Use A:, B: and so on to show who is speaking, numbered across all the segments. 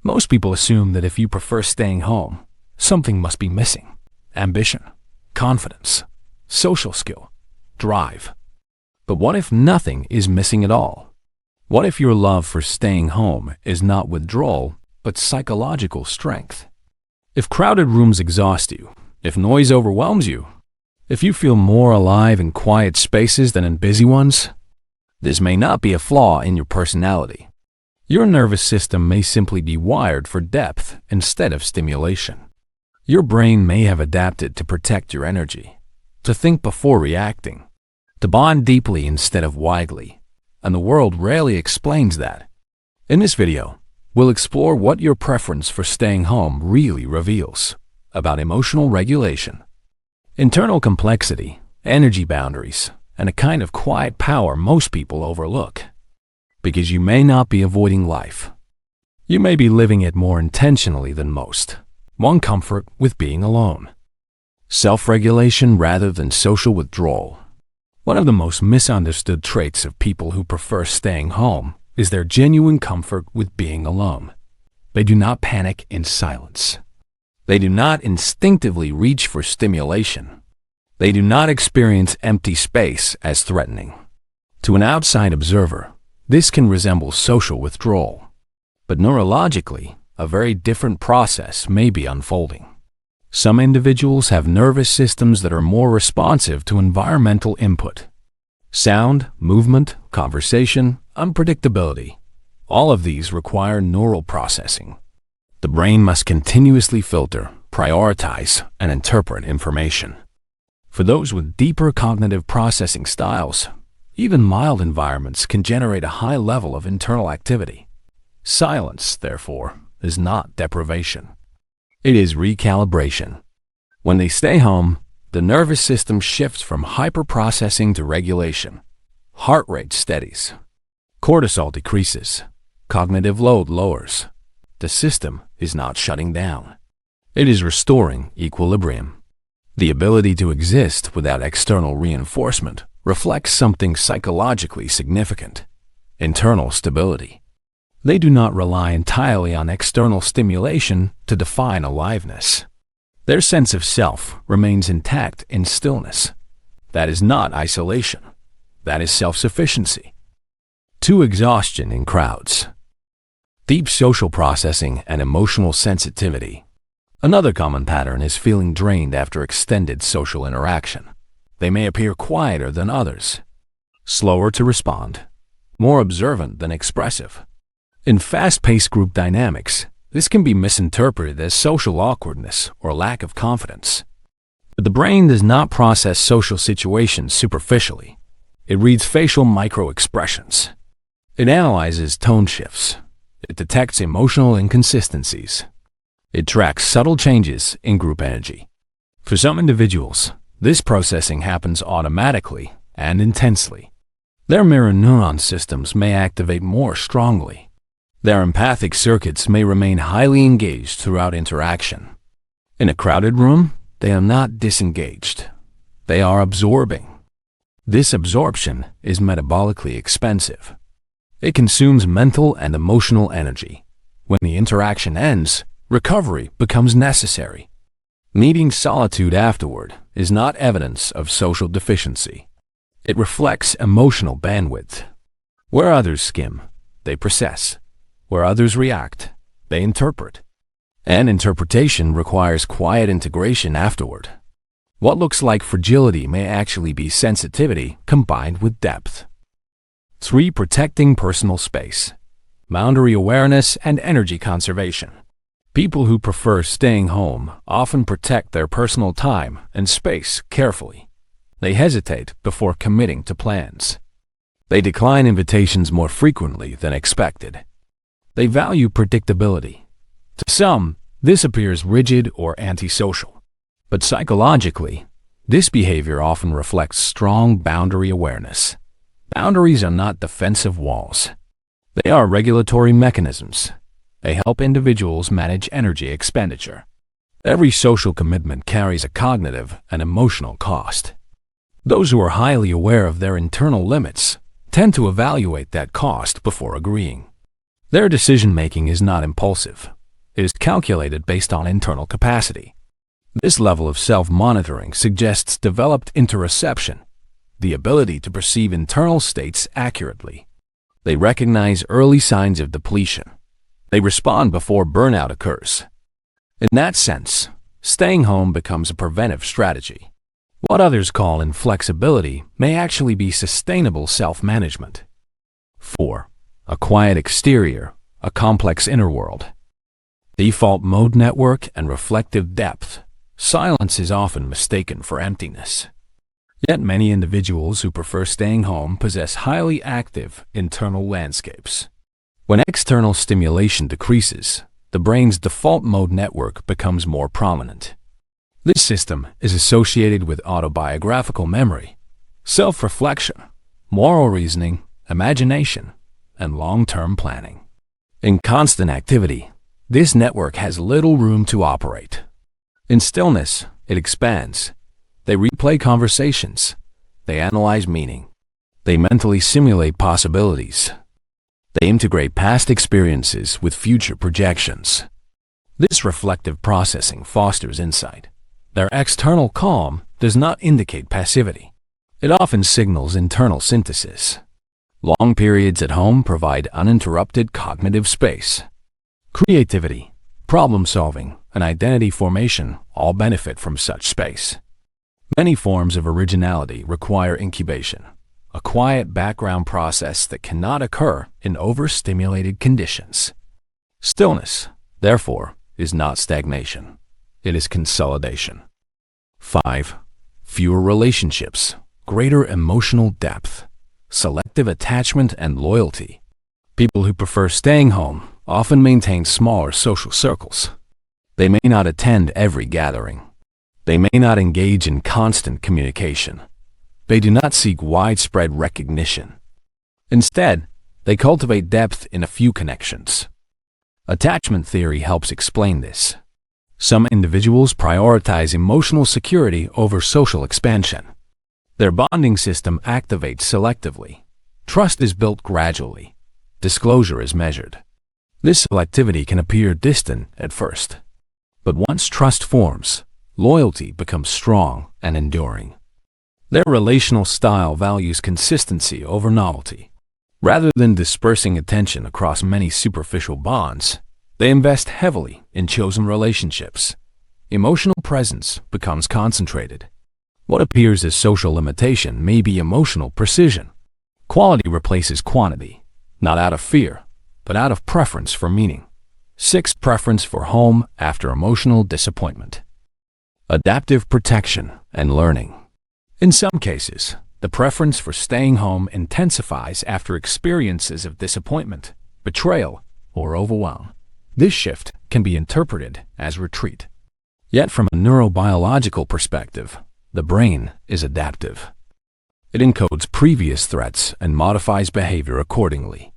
A: Most people assume that if you prefer staying home, something must be missing. Ambition, confidence, social skill, drive. But what if nothing is missing at all? What if your love for staying home is not withdrawal, but psychological strength? If crowded rooms exhaust you, if noise overwhelms you, if you feel more alive in quiet spaces than in busy ones, this may not be a flaw in your personality. Your nervous system may simply be wired for depth instead of stimulation. Your brain may have adapted to protect your energy, to think before reacting, to bond deeply instead of widely, and the world rarely explains that. In this video, we'll explore what your preference for staying home really reveals about emotional regulation, internal complexity, energy boundaries, and a kind of quiet power most people overlook. Because you may not be avoiding life. You may be living it more intentionally than most. One comfort with being alone. Self-regulation rather than social withdrawal. One of the most misunderstood traits of people who prefer staying home is their genuine comfort with being alone. They do not panic in silence. They do not instinctively reach for stimulation. They do not experience empty space as threatening. To an outside observer, this can resemble social withdrawal. But neurologically, a very different process may be unfolding. Some individuals have nervous systems that are more responsive to environmental input. Sound, movement, conversation, unpredictability. All of these require neural processing. The brain must continuously filter, prioritize, and interpret information. For those with deeper cognitive processing styles, even mild environments can generate a high level of internal activity. Silence, therefore, is not deprivation. It is recalibration. When they stay home, the nervous system shifts from hyperprocessing to regulation. Heart rate steadies. Cortisol decreases. Cognitive load lowers. The system is not shutting down. It is restoring equilibrium. The ability to exist without external reinforcement reflects something psychologically significant: internal stability. They do not rely entirely on external stimulation to define aliveness. Their sense of self remains intact in stillness. That is not isolation. That is self-sufficiency. 2. Exhaustion in crowds. Deep social processing and emotional sensitivity. Another common pattern is feeling drained after extended social interaction. They may appear quieter than others, slower to respond, more observant than expressive. In fast-paced group dynamics, this can be misinterpreted as social awkwardness or lack of confidence. But the brain does not process social situations superficially. It reads facial micro-expressions. It analyzes tone shifts. It detects emotional inconsistencies. It tracks subtle changes in group energy. For some individuals, this processing happens automatically and intensely. Their mirror neuron systems may activate more strongly. Their empathic circuits may remain highly engaged throughout interaction. In a crowded room, they are not disengaged. They are absorbing. This absorption is metabolically expensive. It consumes mental and emotional energy. When the interaction ends, recovery becomes necessary. Needing solitude afterward is not evidence of social deficiency. It reflects emotional bandwidth. Where others skim, they process. Where others react, they interpret. And interpretation requires quiet integration afterward. What looks like fragility may actually be sensitivity combined with depth. 3. Protecting personal space. Boundary awareness and energy conservation. People who prefer staying home often protect their personal time and space carefully. They hesitate before committing to plans. They decline invitations more frequently than expected. They value predictability. To some, this appears rigid or antisocial. But psychologically, this behavior often reflects strong boundary awareness. Boundaries are not defensive walls. They are regulatory mechanisms. They help individuals manage energy expenditure. Every social commitment carries a cognitive and emotional cost. Those who are highly aware of their internal limits tend to evaluate that cost before agreeing. Their decision-making is not impulsive, It is calculated based on internal capacity. This level of self-monitoring suggests developed interoception, the ability to perceive internal states accurately. They recognize early signs of depletion. They respond before burnout occurs. In that sense, staying home becomes a preventive strategy. What others call inflexibility may actually be sustainable self-management. 4. A quiet exterior, a complex inner world. Default mode network and reflective depth. Silence is often mistaken for emptiness. Yet many individuals who prefer staying home possess highly active internal landscapes. When external stimulation decreases, the brain's default mode network becomes more prominent. This system is associated with autobiographical memory, self-reflection, moral reasoning, imagination, and long-term planning. In constant activity, this network has little room to operate. In stillness, it expands. They replay conversations. They analyze meaning. They mentally simulate possibilities. They integrate past experiences with future projections. This reflective processing fosters insight. Their external calm does not indicate passivity. It often signals internal synthesis. Long periods at home provide uninterrupted cognitive space. Creativity, problem-solving, and identity formation all benefit from such space. Many forms of originality require incubation, a quiet background process that cannot occur in overstimulated conditions. Stillness, therefore, is not stagnation. It is consolidation. 5. Fewer relationships, greater emotional depth, selective attachment and loyalty. People who prefer staying home often maintain smaller social circles. They may not attend every gathering. They may not engage in constant communication. They do not seek widespread recognition. Instead, they cultivate depth in a few connections. Attachment theory helps explain this. Some individuals prioritize emotional security over social expansion. Their bonding system activates selectively. Trust is built gradually. Disclosure is measured. This selectivity can appear distant at first. But once trust forms, loyalty becomes strong and enduring. Their relational style values consistency over novelty. Rather than dispersing attention across many superficial bonds, they invest heavily in chosen relationships. Emotional presence becomes concentrated. What appears as social limitation may be emotional precision. Quality replaces quantity, not out of fear, but out of preference for meaning. 6. Preference for home after emotional disappointment. Adaptive protection and learning. In some cases, the preference for staying home intensifies after experiences of disappointment, betrayal, or overwhelm. This shift can be interpreted as retreat. Yet from a neurobiological perspective, the brain is adaptive. It encodes previous threats and modifies behavior accordingly.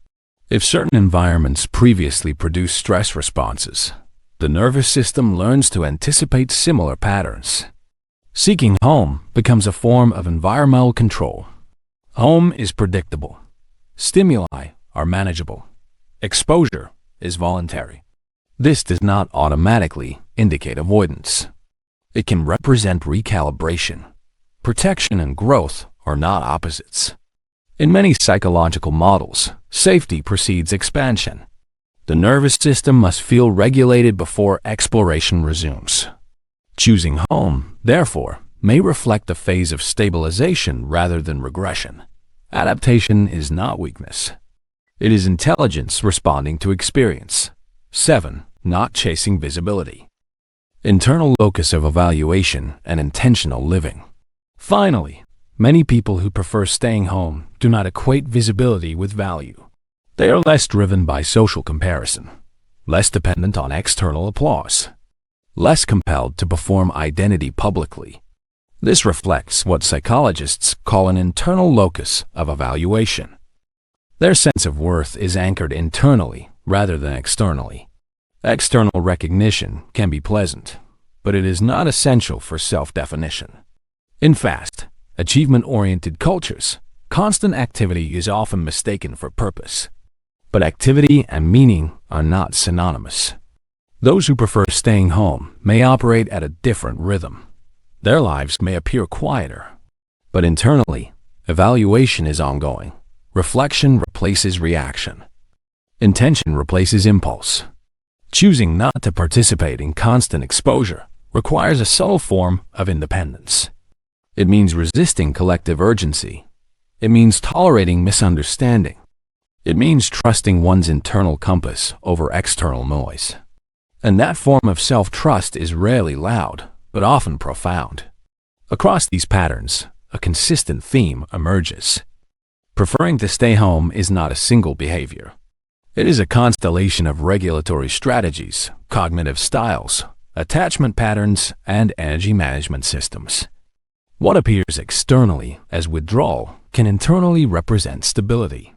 A: If certain environments previously produced stress responses, the nervous system learns to anticipate similar patterns. Seeking home becomes a form of environmental control. Home is predictable. Stimuli are manageable. Exposure is voluntary. This does not automatically indicate avoidance. It can represent recalibration. Protection and growth are not opposites. In many psychological models, safety precedes expansion. The nervous system must feel regulated before exploration resumes. Choosing home, therefore, may reflect a phase of stabilization rather than regression. Adaptation is not weakness. It is intelligence responding to experience. 7. Not chasing visibility. Internal locus of evaluation and intentional living. Finally, many people who prefer staying home do not equate visibility with value. They are less driven by social comparison, less dependent on external applause, less compelled to perform identity publicly. This reflects what psychologists call an internal locus of evaluation. Their sense of worth is anchored internally rather than externally. External recognition can be pleasant, but it is not essential for self-definition. In fast, achievement-oriented cultures, constant activity is often mistaken for purpose. But activity and meaning are not synonymous. Those who prefer staying home may operate at a different rhythm. Their lives may appear quieter, but internally, evaluation is ongoing. Reflection replaces reaction. Intention replaces impulse. Choosing not to participate in constant exposure requires a subtle form of independence. It means resisting collective urgency. It means tolerating misunderstanding. It means trusting one's internal compass over external noise. And that form of self-trust is rarely loud, but often profound. Across these patterns, a consistent theme emerges. Preferring to stay home is not a single behavior. It is a constellation of regulatory strategies, cognitive styles, attachment patterns, and energy management systems. What appears externally as withdrawal can internally represent stability.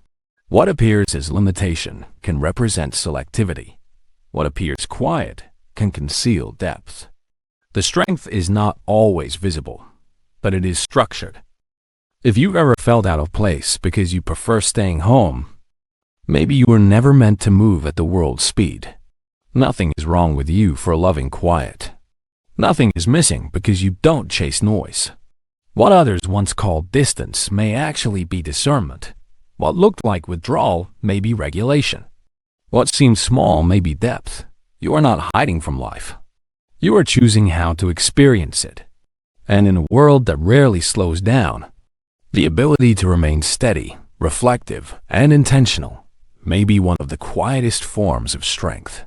A: What appears as limitation can represent selectivity. What appears quiet can conceal depth. The strength is not always visible, but it is structured. If you've ever felt out of place because you prefer staying home, maybe you were never meant to move at the world's speed. Nothing is wrong with you for loving quiet. Nothing is missing because you don't chase noise. What others once called distance may actually be discernment. What looked like withdrawal may be regulation. What seems small may be depth. You are not hiding from life. You are choosing how to experience it. And in a world that rarely slows down, the ability to remain steady, reflective, and intentional may be one of the quietest forms of strength.